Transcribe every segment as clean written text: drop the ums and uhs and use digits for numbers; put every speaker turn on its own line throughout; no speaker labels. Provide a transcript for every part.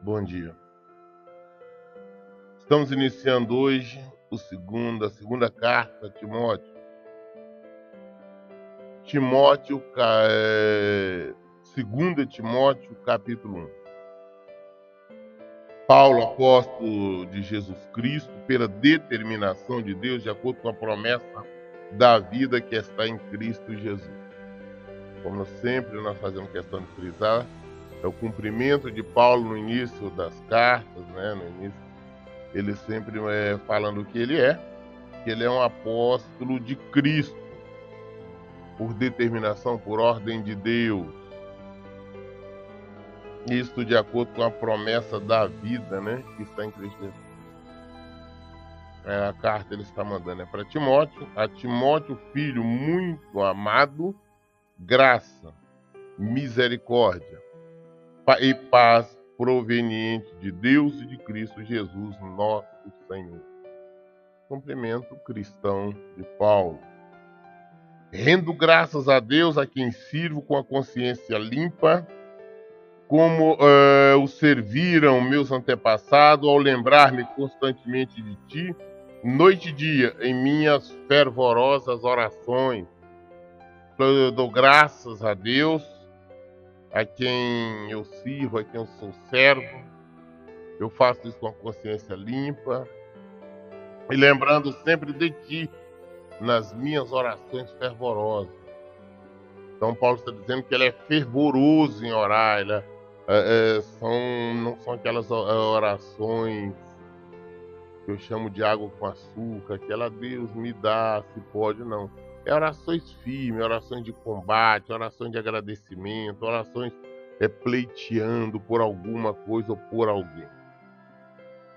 Bom dia. Estamos iniciando hoje a segunda carta a Timóteo. Timóteo, 2 Timóteo, capítulo 1. Paulo, apóstolo de Jesus Cristo, pela determinação de Deus, de acordo com a promessa da vida que está em Cristo Jesus. Como sempre nós fazemos questão de frisar, é o cumprimento de Paulo no início das cartas, né? No início, ele sempre falando que ele é um apóstolo de Cristo, por determinação, por ordem de Deus. Isto de acordo com a promessa da vida, né? Que está em Cristo Jesus. A carta ele está mandando para Timóteo, a Timóteo, filho muito amado, graça, misericórdia e paz proveniente de Deus e de Cristo Jesus, nosso Senhor. Cumprimento cristão de Paulo. Rendo graças a Deus, a quem sirvo com a consciência limpa, como o serviram meus antepassados, ao lembrar-me constantemente de ti, noite e dia, em minhas fervorosas orações. Eu dou graças a Deus, a quem eu sirvo, a quem eu sou servo. Eu faço isso com a consciência limpa e lembrando sempre de ti nas minhas orações fervorosas. Então Paulo está dizendo que ele é fervoroso em orar. Não são aquelas orações que eu chamo de água com açúcar, aquela Deus me dá, se pode, não. É orações firmes, orações de combate, orações de agradecimento, orações pleiteando por alguma coisa ou por alguém.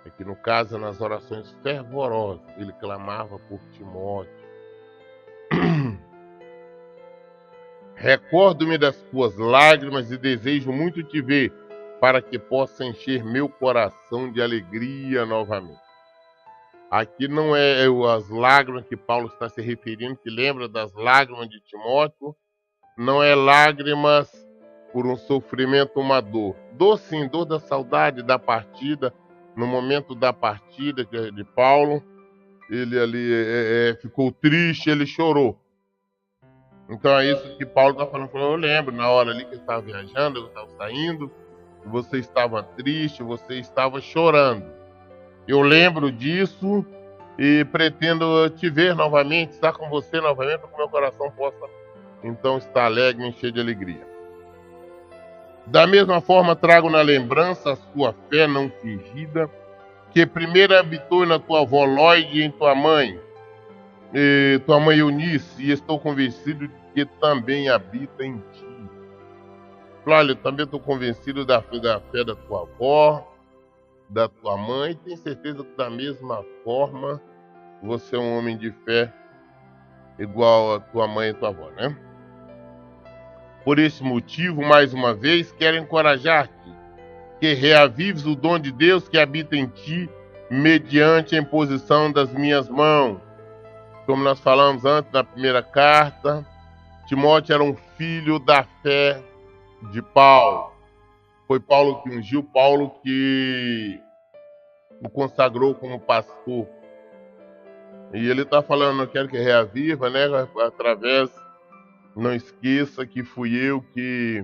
Aqui no caso, nas orações fervorosas, ele clamava por Timóteo. Recordo-me das tuas lágrimas e desejo muito te ver, para que possa encher meu coração de alegria novamente. Aqui não é as lágrimas que Paulo está se referindo, que lembra das lágrimas de Timóteo, não é lágrimas por um sofrimento, uma dor. Dor sim, dor da saudade, da partida. No momento da partida de Paulo, ele ali ficou triste, ele chorou. Então é isso que Paulo está falando. Eu lembro, na hora ali que eu estava viajando, eu estava saindo, você estava triste, você estava chorando. Eu lembro disso e pretendo te ver novamente, estar com você novamente, para que meu coração possa, então, estar alegre e cheio de alegria. Da mesma forma, trago na lembrança a sua fé não fingida, que primeiro habitou na tua avó Lóide e em tua mãe Eunice, e estou convencido de que também habita em ti. Olha, eu também estou convencido da fé da tua avó, da tua mãe, e tenho certeza que da mesma forma você é um homem de fé igual a tua mãe e tua avó, né? Por esse motivo, mais uma vez, quero encorajar-te que reavives o dom de Deus que habita em ti mediante a imposição das minhas mãos. Como nós falamos antes na primeira carta, Timóteo era um filho da fé de Paulo. Foi Paulo que ungiu, Paulo que o consagrou como pastor. E ele está falando, eu quero que reaviva, né? Através, não esqueça que fui eu que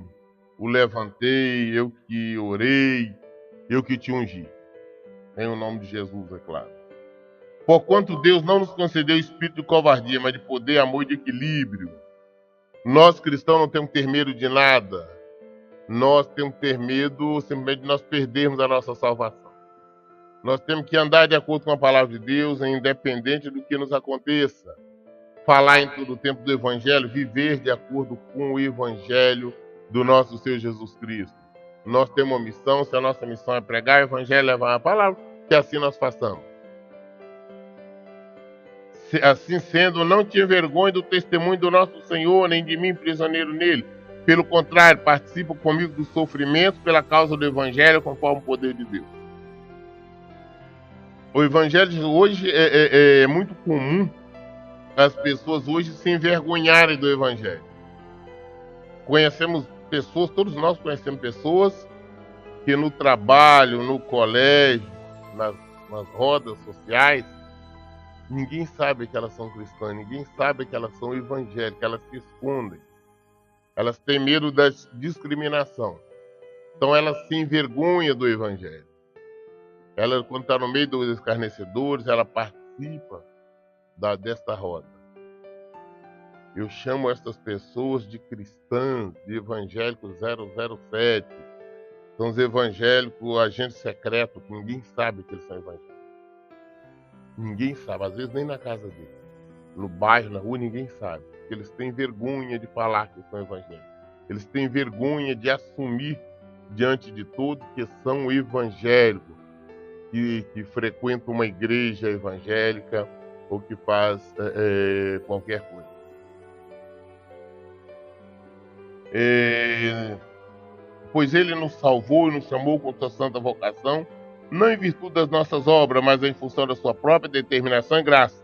o levantei, eu que orei, eu que te ungi. Em o nome de Jesus, é claro. Porquanto Deus não nos concedeu espírito de covardia, mas de poder, amor e de equilíbrio. Nós cristãos não temos que ter medo de nada. Nós temos que ter medo simplesmente de nós perdermos a nossa salvação. Nós temos que andar de acordo com a palavra de Deus, independente do que nos aconteça. Falar em todo o tempo do Evangelho, viver de acordo com o Evangelho do nosso Senhor Jesus Cristo. Nós temos uma missão, se a nossa missão é pregar o Evangelho, levar a palavra, que assim nós façamos. Assim sendo, não te envergonhe do testemunho do nosso Senhor, nem de mim, prisioneiro nele. Pelo contrário, participa comigo do sofrimento pela causa do Evangelho, conforme o poder de Deus. O Evangelho hoje é muito comum as pessoas hoje se envergonharem do Evangelho. Conhecemos pessoas, todos nós conhecemos pessoas que no trabalho, no colégio, nas rodas sociais, ninguém sabe que elas são cristãs, ninguém sabe que elas são evangélicas, elas se escondem. Elas têm medo da discriminação. Então elas se envergonham do Evangelho. Ela, quando está no meio dos escarnecedores, ela participa desta roda. Eu chamo essas pessoas de cristãs, de evangélicos 007. São os evangélicos agentes secretos, que ninguém sabe que eles são evangélicos. Ninguém sabe, às vezes nem na casa deles. No bairro, na rua, ninguém sabe. Porque eles têm vergonha de falar que são evangélicos. Eles têm vergonha de assumir diante de todos que são evangélicos, que frequentam uma igreja evangélica ou que faz qualquer coisa. Pois ele nos salvou e nos chamou com sua santa vocação, não em virtude das nossas obras, mas em função da sua própria determinação e graça.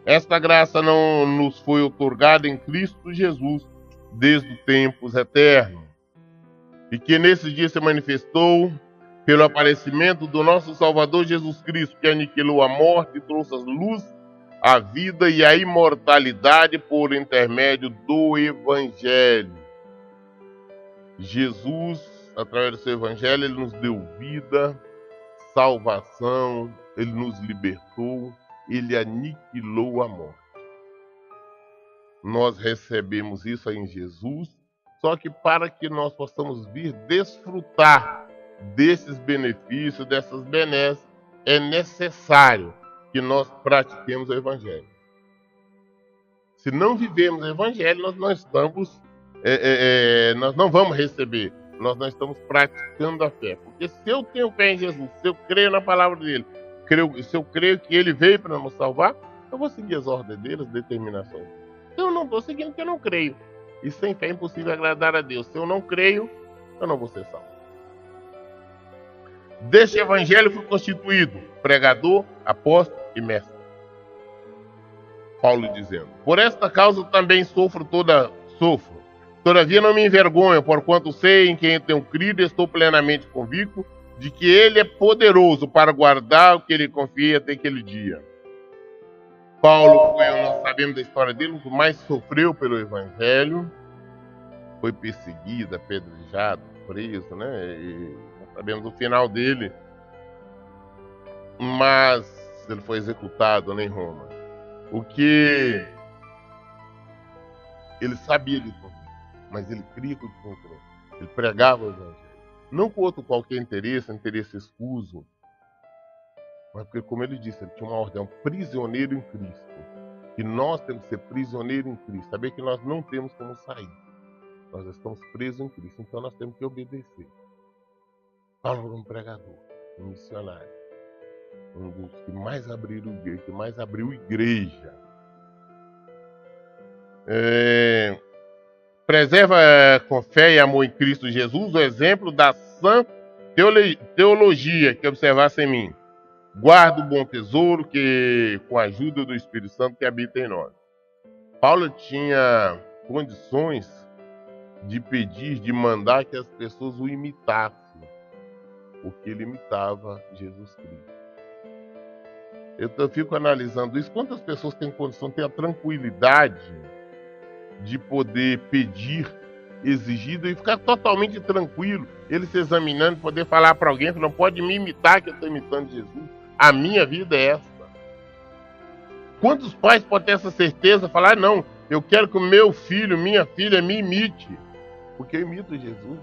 Esta graça não nos foi outorgada em Cristo Jesus desde os tempos eternos, e que nesse dia se manifestou pelo aparecimento do nosso Salvador Jesus Cristo, que aniquilou a morte e trouxe a luz, a vida e a imortalidade por intermédio do Evangelho. Jesus, através do seu Evangelho, ele nos deu vida, salvação, ele nos libertou, ele aniquilou a morte. Nós recebemos isso aí em Jesus, só que para que nós possamos vir desfrutar desses benefícios, dessas benesses, é necessário que nós pratiquemos o Evangelho. Se não vivemos o Evangelho, nós não estamos, nós não vamos receber. Nós não estamos praticando a fé. Porque se eu tenho fé em Jesus, se eu creio na palavra dele, se eu creio que ele veio para nos salvar, eu vou seguir as ordens dele, as determinações dele. Se eu não estou seguindo, porque eu não creio. E sem fé é impossível agradar a Deus. Se eu não creio, eu não vou ser salvo. Deste evangelho fui constituído pregador, apóstolo e mestre. Paulo dizendo: por esta causa também sofro. Todavia não me envergonho, porquanto sei em quem eu tenho crido e estou plenamente convicto de que ele é poderoso para guardar o que ele confia até aquele dia. Paulo nós sabemos da história dele, o que mais sofreu pelo evangelho, foi perseguido, apedrejado, preso, né? E nós sabemos o final dele, mas ele foi executado em Roma. O que ele sabia de tudo, mas ele cria que tinha que crer. Ele pregava o evangelho, não com outro qualquer interesse escuso, mas porque, como ele disse, ele tinha uma ordem, um prisioneiro em Cristo. E nós temos que ser prisioneiros em Cristo, saber que nós não temos como sair. Nós estamos presos em Cristo, então nós temos que obedecer. Paulo era um pregador, um missionário, um dos que mais abriu igreja. Preserva com fé e amor em Cristo Jesus o exemplo da sã teologia que observasse em mim. Guarda o bom tesouro que, com a ajuda do Espírito Santo que habita em nós. Paulo tinha condições de pedir, de mandar que as pessoas o imitassem, porque ele imitava Jesus Cristo. Eu fico analisando isso. Quantas pessoas têm condição, têm a tranquilidade de poder pedir, exigir e ficar totalmente tranquilo, ele se examinando, poder falar para alguém que não pode me imitar, que eu estou imitando Jesus. A minha vida é essa. Quantos pais podem ter essa certeza, falar, não, eu quero que o meu filho, minha filha me imite, porque eu imito Jesus.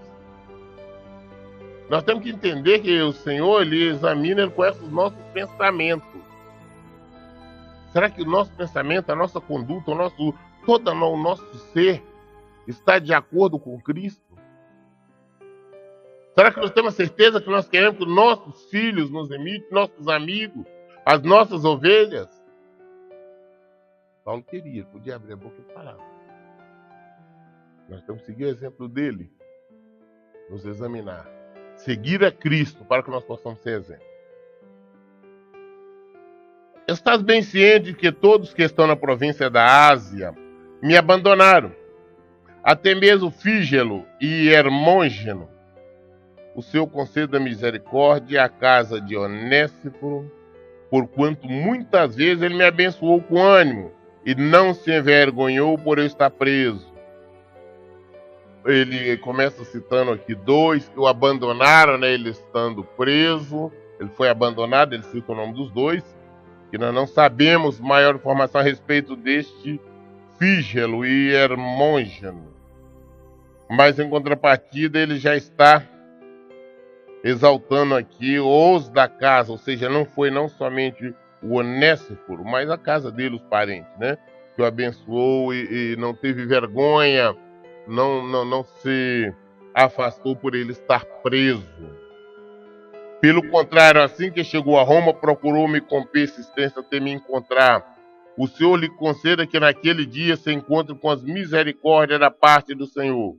Nós temos que entender que o Senhor, ele examina, ele conhece os nossos pensamentos. Será que o nosso pensamento, a nossa conduta, todo o nosso ser está de acordo com Cristo? Será que nós temos certeza que nós queremos que nossos filhos nos imitem, nossos amigos, as nossas ovelhas? Paulo queria, podia abrir a boca e falar. Nós temos que seguir o exemplo dele, nos examinar, seguir a Cristo para que nós possamos ser exemplo. Estás bem ciente de que todos que estão na província da Ásia me abandonaram, até mesmo Fígelo e Hermógeno. O Senhor conceda misericórdia à casa de Onésipo, porquanto muitas vezes ele me abençoou com ânimo e não se envergonhou por eu estar preso. Ele começa citando aqui dois que o abandonaram, né, ele estando preso. Ele foi abandonado, ele cita o nome dos dois, que nós não sabemos maior informação a respeito deste Fígelo e Hermógeno. Mas em contrapartida ele já está exaltando aqui os da casa, ou seja, não foi não somente o Onésipo, mas a casa dele, os parentes, né? Que o abençoou e não teve vergonha, não se afastou por ele estar preso. Pelo contrário, assim que chegou a Roma, procurou-me com persistência até me encontrar. O Senhor lhe conceda que naquele dia se encontre com as misericórdias da parte do Senhor.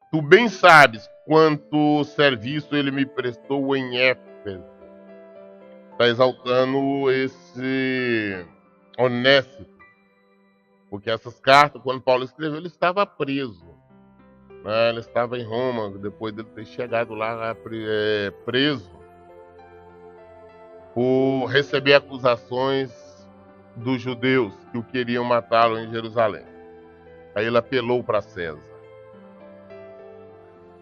Tu bem sabes quanto serviço ele me prestou em Éfeso. Está exaltando esse Onésimo. Porque essas cartas, quando Paulo escreveu, ele estava preso. Né? Ele estava em Roma, depois de ter chegado lá preso, por receber acusações dos judeus que o queriam matá-lo em Jerusalém. Aí ele apelou para César.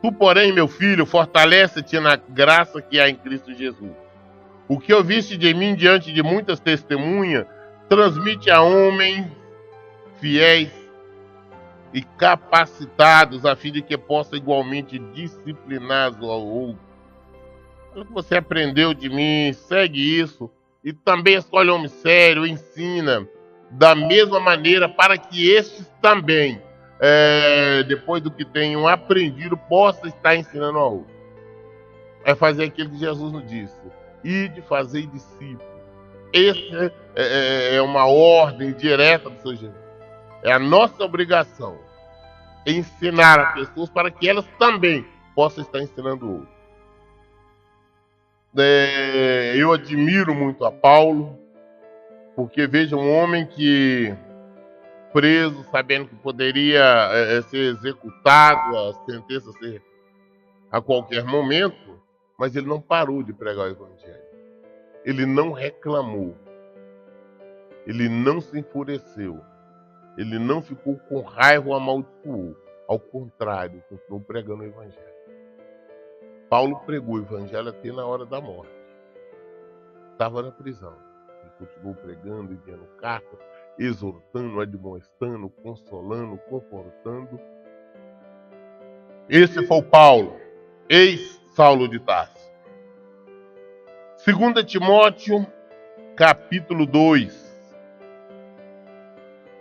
Tu, porém, meu filho, fortalece-te na graça que há em Cristo Jesus. O que ouviste de mim diante de muitas testemunhas, transmite a homens fiéis e capacitados, a fim de que possa igualmente disciplinar ao outro. O que você aprendeu de mim, segue isso. E também escolhe homem sério, ensina da mesma maneira, para que estes também, depois do que tenham aprendido, possam estar ensinando ao outro. É fazer aquilo que Jesus nos disse: ide fazer discípulos. Essa é uma ordem direta do Senhor Jesus. É a nossa obrigação ensinar as pessoas para que elas também possam estar ensinando o outro. Eu admiro muito a Paulo, porque veja um homem que, preso, sabendo que poderia ser executado, a sentença ser a qualquer momento, mas ele não parou de pregar o Evangelho. Ele não reclamou. Ele não se enfureceu. Ele não ficou com raiva ou amaldiçoou. Ao contrário, continuou pregando o Evangelho. Paulo pregou o Evangelho até na hora da morte. Estava na prisão. Ele continuou pregando, enviando cartas, exortando, admoestando, consolando, confortando. Esse foi o Paulo, ex-Saulo de Tarso. 2 Timóteo, capítulo 2.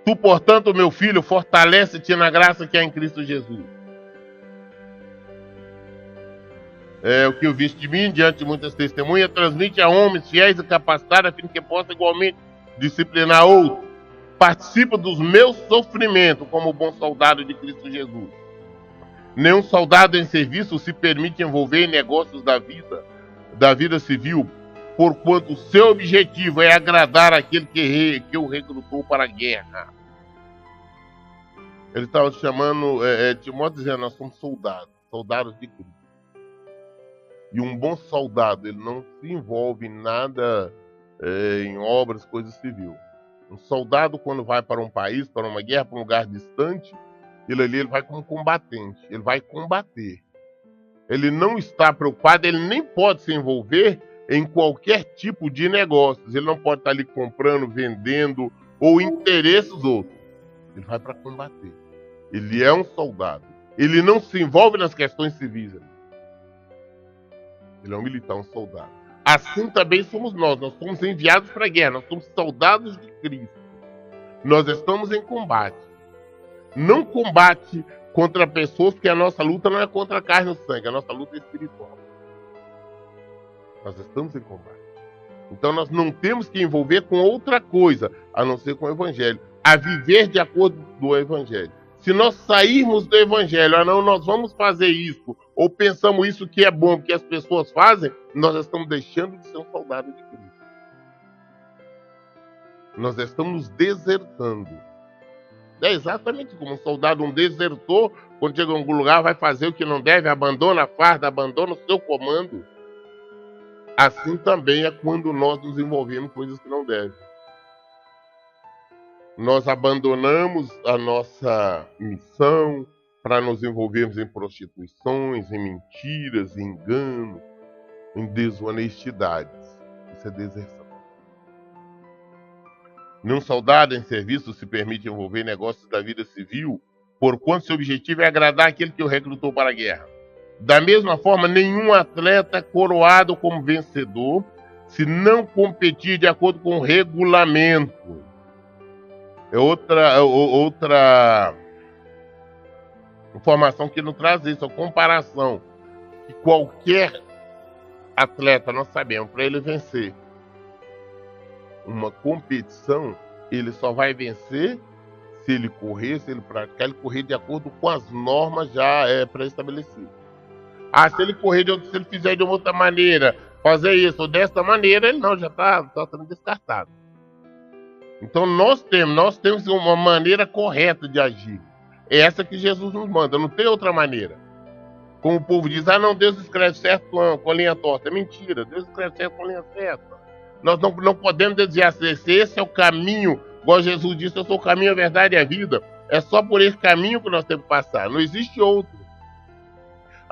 Tu, portanto, meu filho, fortalece-te na graça que há em Cristo Jesus. O que eu viste de mim, diante de muitas testemunhas, transmite a homens fiéis e capacitados, a fim de que possa igualmente disciplinar outros. Participa dos meus sofrimentos como bom soldado de Cristo Jesus. Nenhum soldado em serviço se permite envolver em negócios da vida civil, porquanto o seu objetivo é agradar aquele que o recrutou para a guerra. Ele estava chamando Timóteo, dizendo: nós somos soldados de Cristo. E um bom soldado, ele não se envolve em nada, em obras, coisas civil. Um soldado, quando vai para um país, para uma guerra, para um lugar distante, ele vai como combatente, ele vai combater. Ele não está preocupado, ele nem pode se envolver em qualquer tipo de negócios. Ele não pode estar ali comprando, vendendo ou interesses outros. Ele vai para combater. Ele é um soldado. Ele não se envolve nas questões civis. Ele é um militar, um soldado. Assim também somos nós. Nós somos enviados para a guerra. Nós somos soldados de Cristo. Nós estamos em combate. Não combate contra pessoas, porque a nossa luta não é contra a carne e o sangue. A nossa luta é espiritual. Nós estamos em combate. Então nós não temos que envolver com outra coisa, a não ser com o Evangelho. A viver de acordo com o Evangelho. Se nós sairmos do Evangelho, não, nós vamos fazer isso, ou pensamos isso que é bom, que as pessoas fazem, nós estamos deixando de ser um soldado de Cristo. Nós estamos desertando. É exatamente como um soldado, um desertor, quando chega em algum lugar, vai fazer o que não deve, abandona a farda, abandona o seu comando. Assim também é quando nós nos envolvemos em coisas que não devem. Nós abandonamos a nossa missão para nos envolvermos em prostituições, em mentiras, em engano, em desonestidades. Isso é deserção. Nenhum soldado em serviço se permite envolver em negócios da vida civil, porquanto seu objetivo é agradar aquele que o recrutou para a guerra. Da mesma forma, nenhum atleta é coroado como vencedor se não competir de acordo com o regulamento. É outra informação que nos traz isso, a comparação. Que qualquer atleta, nós sabemos, para ele vencer uma competição, ele só vai vencer se ele correr, se ele praticar, ele correr de acordo com as normas já pré-estabelecidas. Se ele correr, se ele fizer de uma outra maneira, fazer isso ou dessa maneira, ele não, já está sendo descartado. Então nós temos uma maneira correta de agir. É essa que Jesus nos manda, não tem outra maneira. Como o povo diz, não, Deus escreve certo com a linha torta. É mentira, Deus escreve certo com a linha certa. Nós não podemos desviar. Se esse é o caminho, igual Jesus disse, eu sou o caminho, a verdade e a vida. É só por esse caminho que nós temos que passar, não existe outro.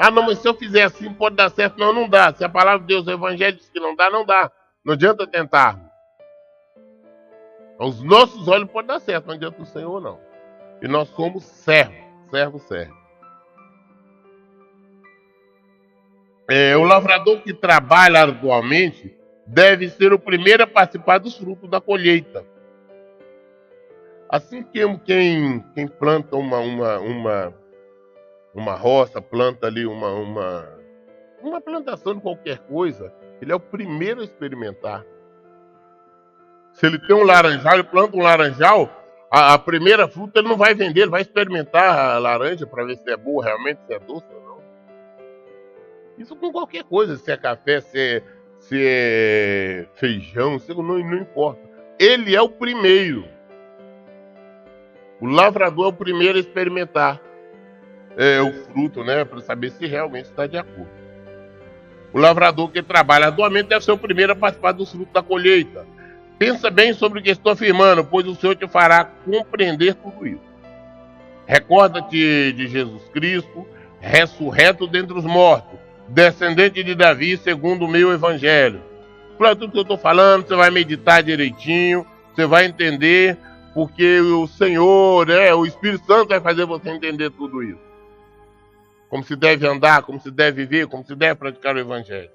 Não, mas se eu fizer assim pode dar certo. Não, não dá. Se a palavra de Deus, o Evangelho diz que não dá, não dá. Não adianta tentar. Aos nossos olhos pode dar certo, não adianta o Senhor não. E nós somos servo. O lavrador que trabalha arduamente deve ser o primeiro a participar dos frutos da colheita. Assim que quem planta uma roça, planta ali uma plantação de qualquer coisa, ele é o primeiro a experimentar. Se ele tem um laranjal, ele planta um laranjal, a primeira fruta ele não vai vender, ele vai experimentar a laranja para ver se é boa realmente, se é doce ou não. Isso com qualquer coisa, se é café, se é feijão, não importa. Ele é o primeiro. O lavrador é o primeiro a experimentar o fruto, né, para saber se realmente está de acordo. O lavrador que trabalha arduamente deve ser o primeiro a participar dos frutos da colheita. Pensa bem sobre o que estou afirmando, pois o Senhor te fará compreender tudo isso. Recorda-te de Jesus Cristo, ressurreto dentre os mortos, descendente de Davi, segundo o meu evangelho. Para tudo que eu estou falando, você vai meditar direitinho, você vai entender, porque o Senhor, o Espírito Santo vai fazer você entender tudo isso. Como se deve andar, como se deve viver, como se deve praticar o evangelho.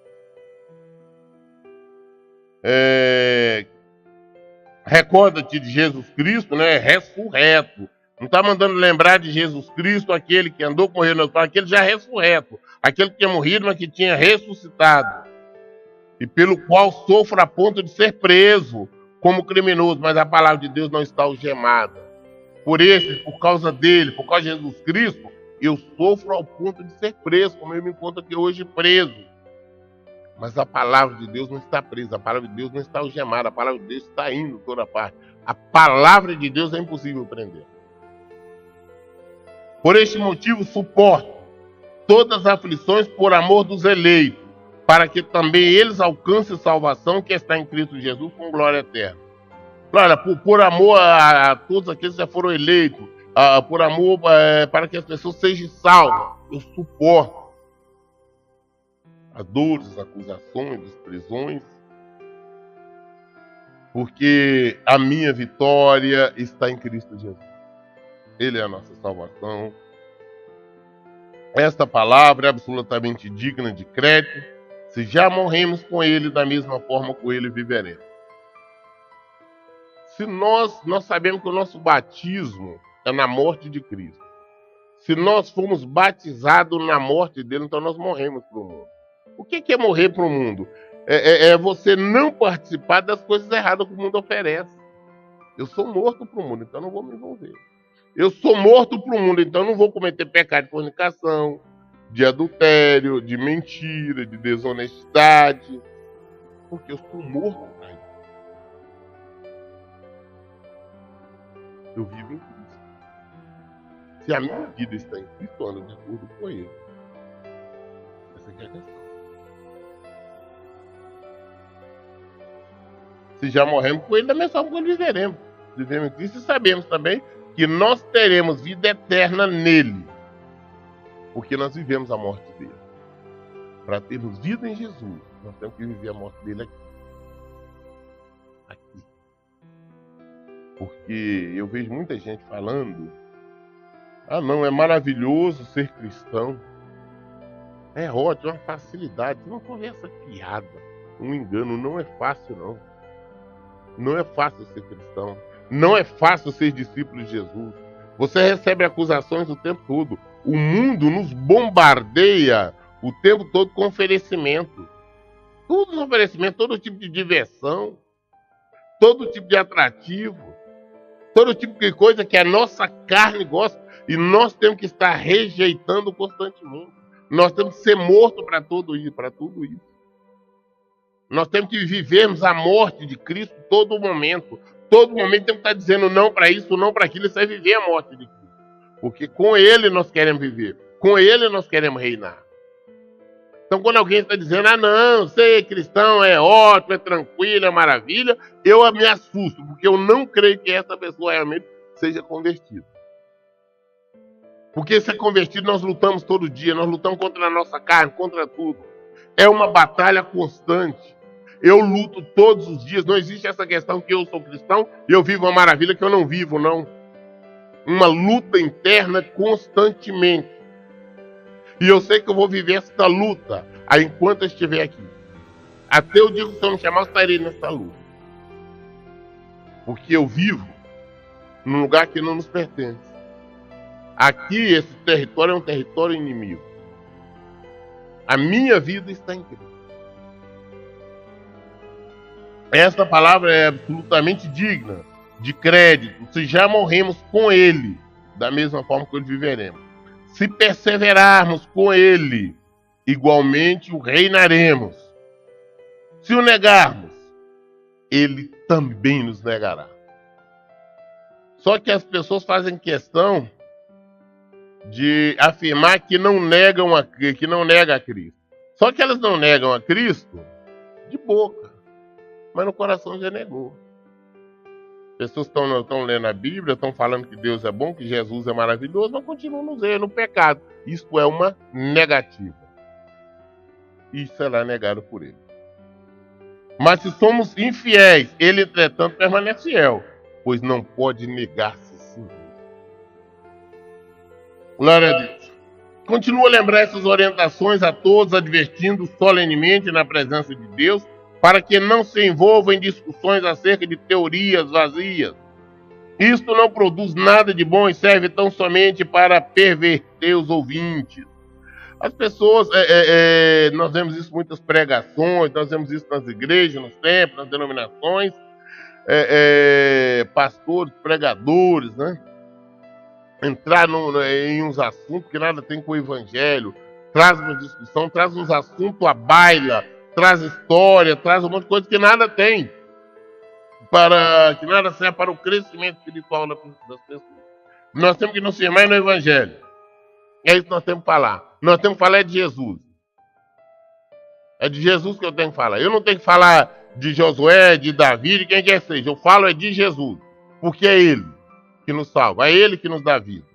Recorda-te de Jesus Cristo, ressurreto. Não está mandando lembrar de Jesus Cristo, aquele que andou correndo, aquele já ressurreto, aquele que tinha morrido, mas que tinha ressuscitado, e pelo qual sofro a ponto de ser preso como criminoso, mas a palavra de Deus não está algemada. Por causa dele, por causa de Jesus Cristo, eu sofro ao ponto de ser preso, como eu me encontro aqui hoje preso. Mas a palavra de Deus não está presa, a palavra de Deus não está algemada, a palavra de Deus está indo toda parte. A palavra de Deus é impossível prender. Por este motivo, suporto todas as aflições por amor dos eleitos, para que também eles alcancem salvação que está em Cristo Jesus com glória eterna. Olha, por amor a todos aqueles que já foram eleitos, por amor para que as pessoas sejam salvas, eu suporto as dores, as acusações, as prisões, porque a minha vitória está em Cristo Jesus. Ele é a nossa salvação. Esta palavra é absolutamente digna de crédito. Se já morremos com Ele, da mesma forma com Ele viveremos. Se nós sabemos que o nosso batismo é na morte de Cristo. Se nós fomos batizados na morte dele, então nós morremos para o mundo. O que é morrer para o mundo? É você não participar das coisas erradas que o mundo oferece. Eu sou morto para o mundo, então não vou me envolver. Eu sou morto para o mundo, então não vou cometer pecado de fornicação, de adultério, de mentira, de desonestidade. Porque eu sou morto para isso. Eu vivo em Cristo. Se a minha vida está em Cristo, eu ando de acordo com Ele. Essa aqui é a questão. Se já morremos com Ele, da mesma forma que viveremos. Vivemos em Cristo e sabemos também que nós teremos vida eterna nele. Porque nós vivemos a morte dele. Para termos vida em Jesus, nós temos que viver a morte dele aqui. Porque eu vejo muita gente falando: ah, não, é maravilhoso ser cristão. É ótimo, é uma facilidade. Não conversa piada, um engano. Não é fácil, não. Não é fácil ser cristão. Não é fácil ser discípulo de Jesus. Você recebe acusações o tempo todo. O mundo nos bombardeia o tempo todo com oferecimento. Todos os oferecimentos, todo tipo de diversão, todo tipo de atrativo, todo tipo de coisa que a nossa carne gosta. E nós temos que estar rejeitando constantemente. Nós temos que ser mortos para tudo isso. Nós temos que vivermos a morte de Cristo todo momento. Todo momento temos que estar dizendo não para isso, não para aquilo. Isso é viver a morte de Cristo. Porque com Ele nós queremos viver. Com Ele nós queremos reinar. Então quando alguém está dizendo: ah não, ser cristão é ótimo, é tranquilo, é maravilha, eu me assusto. Porque eu não creio que essa pessoa realmente seja convertida. Porque ser convertido nós lutamos todo dia. Nós lutamos contra a nossa carne, contra tudo. É uma batalha constante. Eu luto todos os dias. Não existe essa questão que eu sou cristão e eu vivo uma maravilha que eu não vivo, não. Uma luta interna constantemente. E eu sei que eu vou viver essa luta enquanto eu estiver aqui. Até o dia que o Senhor me chamar, eu estarei nessa luta. Porque eu vivo num lugar que não nos pertence. Aqui, esse território é um território inimigo. A minha vida está em Cristo. Essa palavra é absolutamente digna de crédito. Se já morremos com Ele, da mesma forma que viveremos. Se perseverarmos com Ele, igualmente o reinaremos. Se o negarmos, Ele também nos negará. Só que as pessoas fazem questão de afirmar que não nega a Cristo. Só que elas não negam a Cristo de boca. Mas no coração já negou. Pessoas estão lendo a Bíblia, estão falando que Deus é bom, que Jesus é maravilhoso, mas continuam no pecado. Isso é uma negativa. E será negado por Ele. Mas se somos infiéis, Ele, entretanto, permanece fiel, pois não pode negar-se a si mesmo. Glória a Deus. Continua a lembrar essas orientações a todos, advertindo solenemente na presença de Deus, para que não se envolvam em discussões acerca de teorias vazias. Isto não produz nada de bom e serve tão somente para perverter os ouvintes. As pessoas, nós vemos isso em muitas pregações, nós vemos isso nas igrejas, nos templos, nas denominações, pastores, pregadores, né? Entrar em uns assuntos que nada tem com o evangelho, traz uma discussão, traz uns assuntos à baila, traz história, traz um monte de coisa que nada tem, que nada serve para o crescimento espiritual das pessoas. Nós temos que nos firmar no Evangelho. É isso que nós temos que falar. Nós temos que falar de Jesus. É de Jesus que eu tenho que falar. Eu não tenho que falar de Josué, de Davi, de quem quer que seja. Eu falo de Jesus, porque é Ele que nos salva, é Ele que nos dá vida.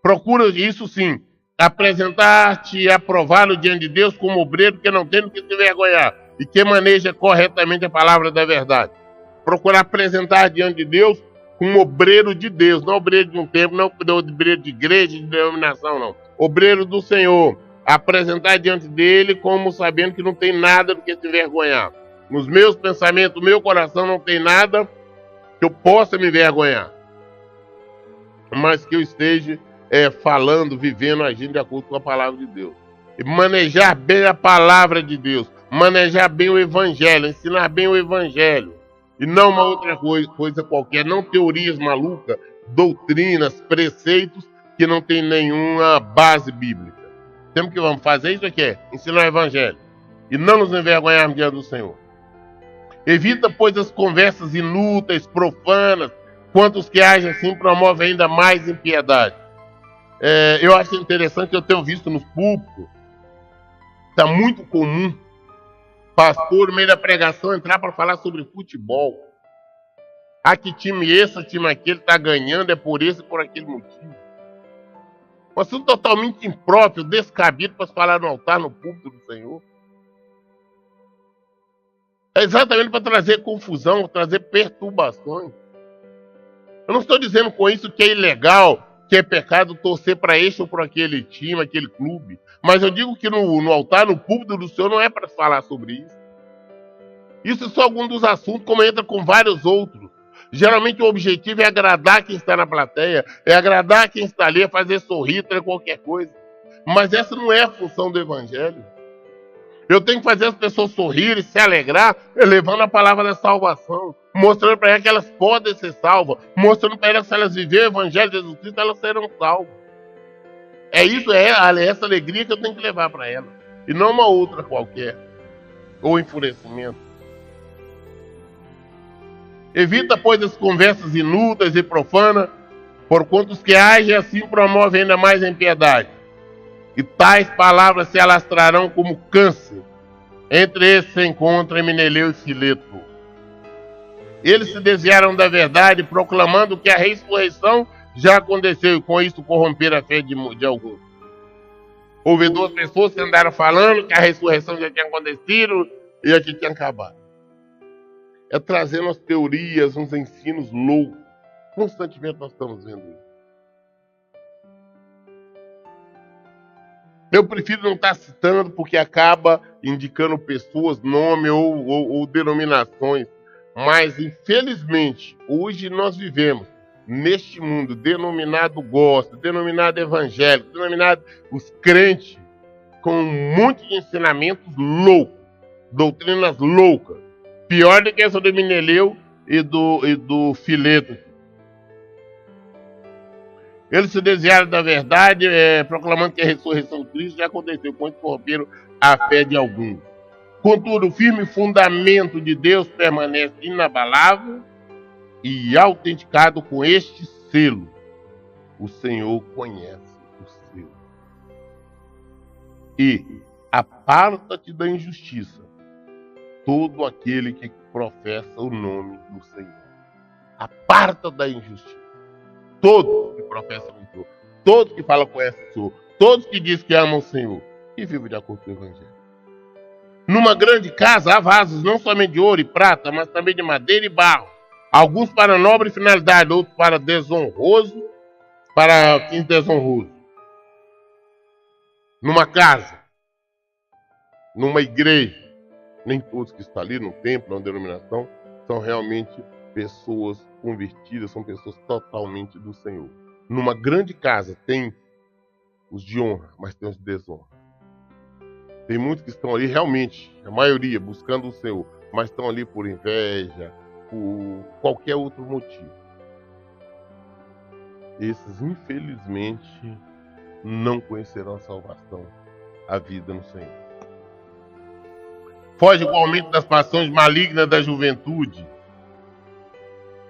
Procura isso sim, apresentar-te e aprová-lo diante de Deus como obreiro que não tem do que se envergonhar e que maneja corretamente a palavra da verdade. Procurar apresentar diante de Deus como obreiro de Deus, não obreiro de um templo, não obreiro de igreja, de denominação, não. Obreiro do Senhor. Apresentar diante dele como sabendo que não tem nada do que se envergonhar. Nos meus pensamentos, no meu coração não tem nada que eu possa me envergonhar. Mas que eu esteja falando, vivendo, agindo de acordo com a palavra de Deus. E manejar bem a palavra de Deus. Manejar bem o evangelho. Ensinar bem o evangelho. E não uma outra coisa qualquer. Não teorias malucas, doutrinas, preceitos que não tem nenhuma base bíblica. Temos que vamos fazer isso aqui, ensinar o evangelho. E não nos envergonharmos diante do Senhor. Evita, pois, as conversas inúteis, profanas, Quantos que agem assim promovem ainda mais impiedade. Eu acho interessante, eu tenho visto nos púlpitos, está muito comum pastor, no meio da pregação, entrar para falar sobre futebol. Que time esse, time aquele está ganhando, é por esse e por aquele motivo. Um assunto totalmente impróprio, descabido para se falar no altar, no púlpito do Senhor. É exatamente para trazer confusão, trazer perturbações. Eu não estou dizendo com isso que é ilegal, que é pecado torcer para este ou para aquele time, aquele clube. Mas eu digo que no altar, no púlpito do Senhor, não é para falar sobre isso. Isso é só algum dos assuntos, como entra com vários outros. Geralmente o objetivo é agradar quem está na plateia, é agradar quem está ali, é fazer sorrir, ter qualquer coisa. Mas essa não é a função do Evangelho. Eu tenho que fazer as pessoas sorrirem, se alegrar, levando a palavra da salvação, mostrando para elas que elas podem ser salvas, mostrando para elas que se elas viverem o Evangelho de Jesus Cristo, elas serão salvas. É isso, é essa alegria que eu tenho que levar para elas, e não uma outra qualquer, ou enfurecimento. Evita, pois, as conversas inúteis e profanas, porquanto os que agem assim promovem ainda mais a impiedade. E tais palavras se alastrarão como câncer. Entre esses se encontram Himeneu e Fileto. Eles se desviaram da verdade, proclamando que a ressurreição já aconteceu, e com isso corromperam a fé de alguns. Houve duas pessoas que andaram falando que a ressurreição já tinha acontecido e aqui tinha acabado. É trazendo as teorias, uns ensinos loucos. Constantemente nós estamos vendo isso. Eu prefiro não estar citando porque acaba indicando pessoas, nome ou denominações. Mas, infelizmente, hoje nós vivemos neste mundo denominado gospel, denominado evangélico, denominado os crentes, com um monte de ensinamentos loucos, doutrinas loucas. Pior do que essa do Himeneu e do Fileto. Eles se desviaram da verdade, proclamando que a ressurreição de Cristo já aconteceu, quando corromperam a fé de alguns. Contudo, o firme fundamento de Deus permanece inabalável e autenticado com este selo. O Senhor conhece o selo. E aparta-te da injustiça todo aquele que professa o nome do Senhor. Aparta da injustiça. Todos que professam o Senhor, todos que falam conhecem o Senhor, todos que dizem que amam o Senhor e vivem de acordo com o Evangelho. Numa grande casa há vasos não somente de ouro e prata, mas também de madeira e barro. Alguns para nobre finalidade, outros para desonroso, para fins desonrosos. Numa casa, numa igreja, nem todos que estão ali no templo, na denominação, são realmente pessoas convertidas, são pessoas totalmente do Senhor. Numa grande casa tem os de honra, mas tem os de desonra. Tem muitos que estão ali realmente, a maioria, buscando o Senhor, mas estão ali por inveja, por qualquer outro motivo. Esses, infelizmente, não conhecerão a salvação, a vida no Senhor. Foge igualmente das paixões malignas da juventude.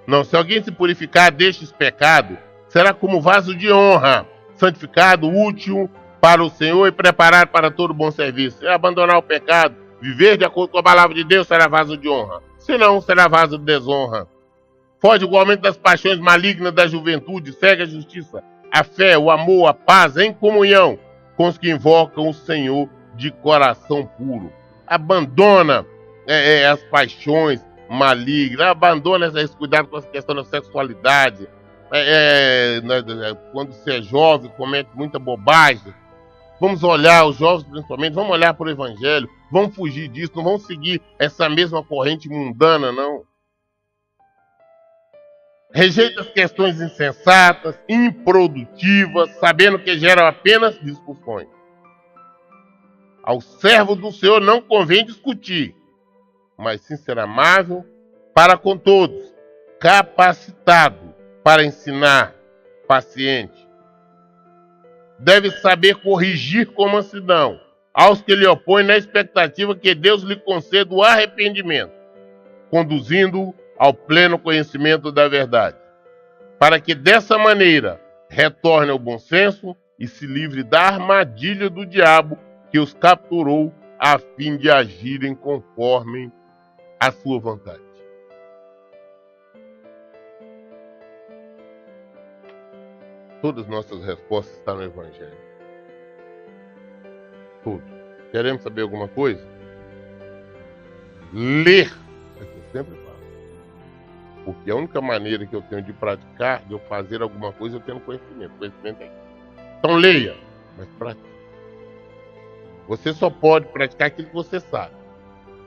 Não, se alguém se purificar destes pecados, será como vaso de honra, santificado, útil para o Senhor e preparado para todo bom serviço. Se abandonar o pecado, viver de acordo com a palavra de Deus, será vaso de honra. Se não, será vaso de desonra. Foge igualmente das paixões malignas da juventude, segue a justiça, a fé, o amor, a paz, em comunhão com os que invocam o Senhor de coração puro. Abandona as paixões malignas, abandona esse cuidado com essa questão da sexualidade. Quando você é jovem, comete muita bobagem. Vamos olhar, os jovens principalmente, vamos olhar para o Evangelho, vamos fugir disso, não vamos seguir essa mesma corrente mundana, não. Rejeita as questões insensatas, improdutivas, sabendo que geram apenas discussões. Ao servo do Senhor não convém discutir, mas sim ser amável para com todos, capacitado para ensinar, paciente. Deve saber corrigir com mansidão aos que lhe opõem na expectativa que Deus lhe conceda o arrependimento, conduzindo-o ao pleno conhecimento da verdade. para que dessa maneira retorne ao bom senso e se livre da armadilha do diabo que os capturou a fim de agirem conforme a sua vontade. Todas as nossas respostas estão no Evangelho. Tudo. Queremos saber alguma coisa? Ler. É o que eu sempre falo. Porque a única maneira que eu tenho de praticar, de eu fazer alguma coisa, eu tenho conhecimento. Conhecimento é isso. Então leia, mas pratique. Você só pode praticar aquilo que você sabe.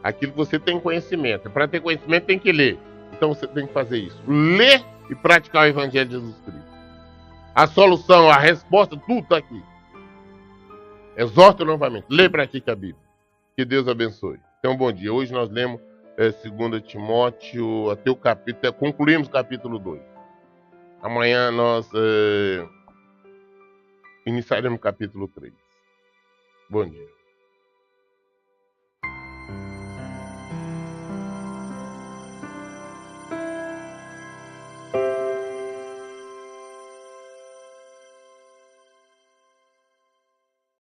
Aquilo que você tem conhecimento. Para ter conhecimento tem que ler. Então você tem que fazer isso. Ler e praticar o Evangelho de Jesus Cristo. A solução, a resposta, tudo está aqui. Exorto novamente. Lê e pratique a Bíblia. Que Deus abençoe. Então, bom dia. Hoje nós lemos 2 Timóteo até o capítulo... Concluímos o capítulo 2. Amanhã nós iniciaremos o capítulo 3. Bom dia.